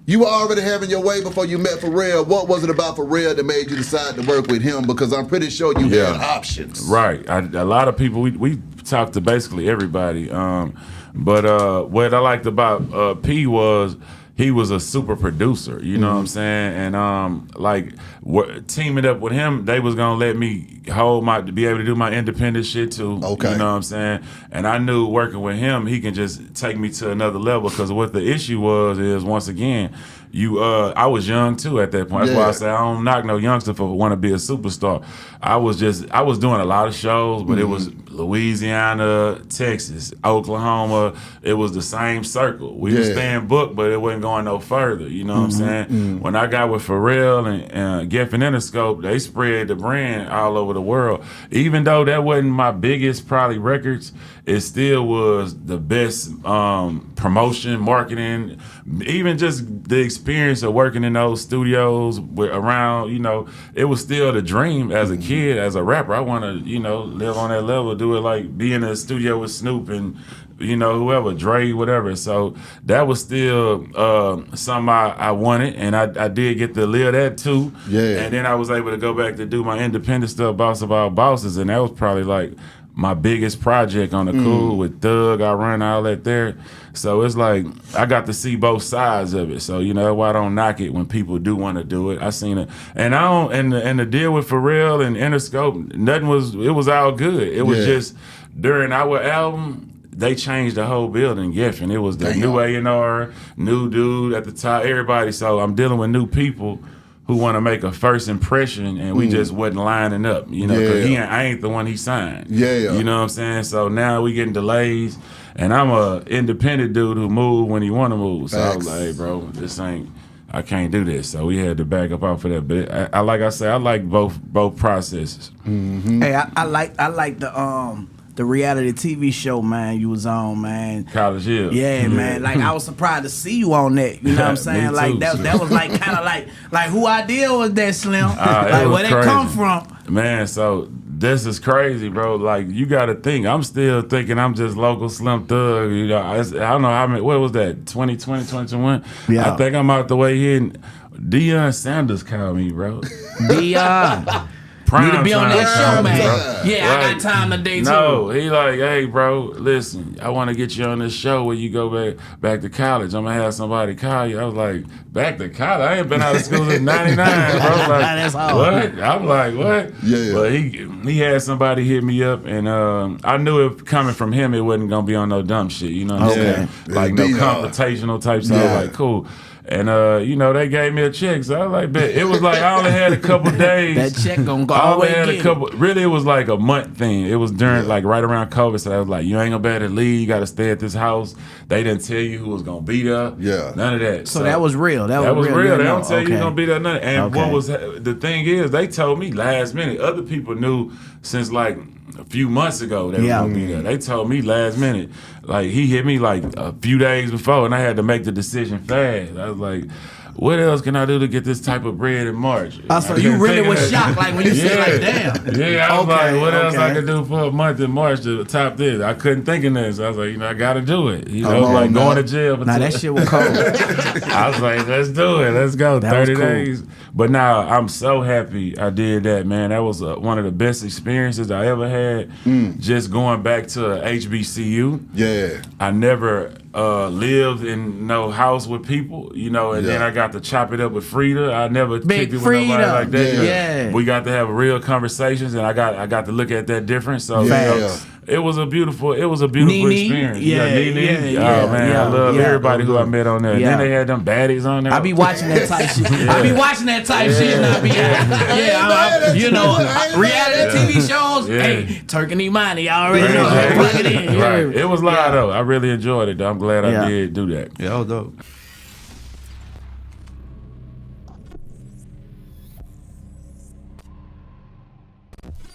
You were already having your way before you met Pharrell. What was it about Pharrell that made you decide to work with him? Because I'm pretty sure you had options. Right. A lot of people, we talked to basically everybody. But what I liked about P was he was a super producer, you know what I'm saying? And teaming up with him, they was gonna let me be able to do my independent shit too. Okay. You know what I'm saying? And I knew working with him, he can just take me to another level. Because what the issue is once again, I was young too at that point. That's why I say I don't knock no youngster for want to be a superstar. I was doing a lot of shows, but it was Louisiana, Texas, Oklahoma. It was the same circle. We was staying booked, but it wasn't going no further. You know what I'm saying? When I got with Pharrell and Geffen Interscope, they spread the brand all over the world. Even though that wasn't my biggest probably records, it still was the best promotion, marketing, even just the experience of working in those studios around, it was still the dream as a kid, as a rapper. I want to, live on that level, do it like be in a studio with Snoop and, whoever, Dre, whatever. So that was still something I wanted, and I did get to live that too. Yeah. And then I was able to go back to do my independent stuff, Boss of All Bosses, and that was probably like my biggest project on the cool with Thug. I run all that there. So it's like I got to see both sides of it. So that's why I don't knock it when people do want to do it. I seen it, and I don't. And the deal with Pharrell and Interscope, it was all good. It was just during our album, they changed the whole building. Geffen, it was the new A&R, new dude at the top, everybody. So I'm dealing with new people who want to make a first impression, and we just wasn't lining up, because I ain't the one he signed. You know what I'm saying? So now we getting delays, and I'm a independent dude who move when he want to move. So I was like, hey, bro, I can't do this. So we had to back up off of that. But I like I said, I like both processes. Hey, I like the reality TV show, man, you was on, man. College Hill. Yeah, man. Like, I was surprised to see you on that. You know what I'm saying? Me like too, that was like kind of like who idea was that, Slim? Like where crazy. they come from? Man, so this is crazy, bro. Like, you got to think. I'm still thinking I'm just local Slim Thug. I don't know how many. What was that? 2020, 2021? Yeah. I think I'm out the way here. Deion Sanders called me, bro. Deion. Prime need to be on that show, man. Bro. Yeah, like, I got time today too. No, he like, hey, bro, listen, I want to get you on this show where you go back to college. I'm gonna have somebody call you. I was like, back to college? I ain't been out of school since '99. Bro. I was like, that's hard. What? I'm like, what? Yeah. But he had somebody hit me up, and I knew if coming from him, it wasn't gonna be on no dumb shit. You know what I'm saying? Like no confrontational type stuff. Like, cool. And they gave me a check, so I was like, bet. It was like I only had a couple days. That check gonna go I all the only way had again. a couple. Really, it was like a month thing. It was during like right around COVID, so I was like, you ain't gonna be able to leave. You got to stay at this house. They didn't tell you who was gonna be there. Yeah, none of that. So that was real. That was They real. don't tell you who's gonna be there. None. And what was the thing is, they told me last minute. Other people knew since like a few months ago they were gonna be there. They told me last minute. Like he hit me like a few days before, and I had to make the decision fast. I was like, what else can I do to get this type of bread in March? So you really was shocked, like when you said, like, damn. Yeah, I was like, what else I could do for a month in March to top this? I couldn't think of this. I was like, I got to do it. Like going to jail. Now that shit was cold. I was like, let's do it. Let's go. That 30 days. But now I'm so happy I did that, man. That was one of the best experiences I ever had. Just going back to HBCU. Yeah. I never lived in no house with people, and then I got to chop it up with Frida. I never kicked it with nobody like that. Yeah. We got to have real conversations, and I got to look at that different. So it was a beautiful experience. Nene. Oh man, I love everybody who I met on there. Then they had them baddies on there. I be watching that type shit. I be watching that type shit, and I be reality TV shows. Hey, Turk and Imani, y'all already know. Plug it in. Right. It was live though. I really enjoyed it though. I'm glad I did do that. Yeah, that was dope.